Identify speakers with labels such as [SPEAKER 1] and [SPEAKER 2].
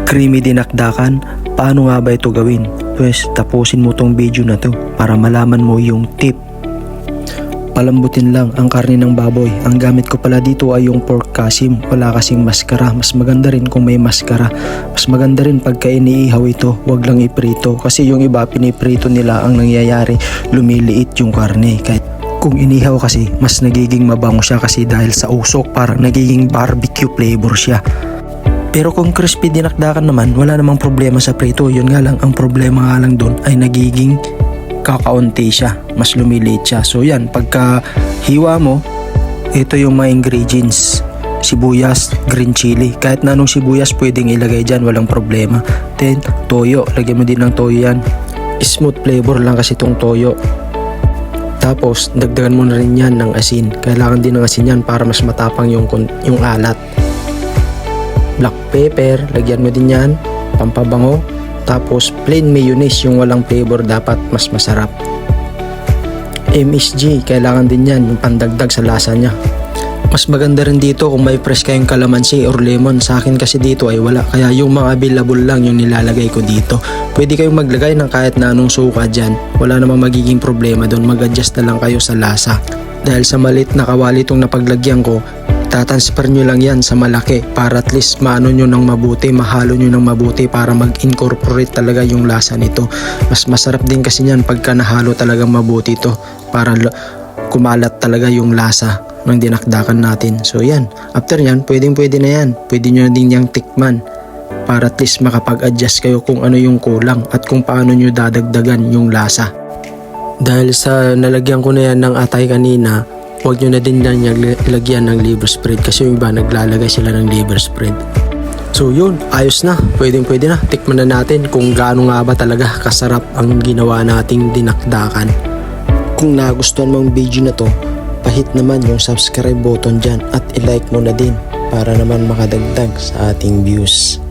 [SPEAKER 1] Creamy dinakdakan, paano nga ba ito gawin? Pues tapusin mo tong video na to para malaman mo yung tip. Palambutin lang ang karne ng baboy. Ang gamit ko pala dito ay yung pork kasim. Wala kasing maskara. Mas maganda rin kung may maskara. Mas maganda rin pagka iniihaw ito. Huwag lang iprito. Kasi yung iba piniprito nila, ang nangyayari lumiliit yung karne. Kahit kung inihaw kasi, mas nagiging mabango siya kasi dahil sa usok, parang nagiging barbecue flavor siya. Pero kung crispy dinakdakan naman, wala namang problema sa prito. Yun nga lang, ang problema nga lang dun ay nagiging kakaunti siya, mas lumiliit siya. So yan, pagka hiwa mo, ito yung mga ingredients: sibuyas, green chili, kahit na anong sibuyas pwedeng ilagay dyan, walang problema. Then toyo, lagyan mo din ng toyo yan. Smooth flavor lang kasi itong toyo. Tapos dagdagan mo na rin yan ng asin. Kailangan din ng asin yan para mas matapang yung alat. Black pepper, lagyan mo din yan, pampabango. Tapos plain mayonnaise, yung walang flavor, dapat mas masarap. MSG, kailangan din yan, yung pandagdag sa lasa niya. Mas maganda rin dito kung may fresh kayong calamansi or lemon. Sa akin kasi dito ay wala, kaya yung mga available lang yung nilalagay ko dito. Pwede kayong maglagay ng kahit na anong suka dyan, wala namang magiging problema doon. Mag-adjust na lang kayo sa lasa. Dahil sa malit na kawali itong napaglagyan ko, tatransfer nyo lang yan sa malaki para at least maano nyo ng mabuti, mahalo nyo ng mabuti para mag-incorporate talaga yung lasa nito. Mas masarap din kasi yan pagka nahalo talaga mabuti ito para kumalat talaga yung lasa ng dinakdakan natin. So yan, after yan, pwede na yan. Pwede nyo na din yung tikman para at least makapag-adjust kayo kung ano yung kulang at kung paano nyo dadagdagan yung lasa. Dahil sa nalagyan ko na yan ng atay kanina, huwag nyo na din lagyan ng liver spread kasi yung iba naglalagay sila ng liver spread. So yun, ayos na. Pwede na. Tikman na natin kung gaano nga ba talaga kasarap ang ginawa nating dinakdakan. Kung nagustuhan mo ang video na to, pahit naman yung subscribe button dyan at i-like mo na din para naman makadagdag sa ating views.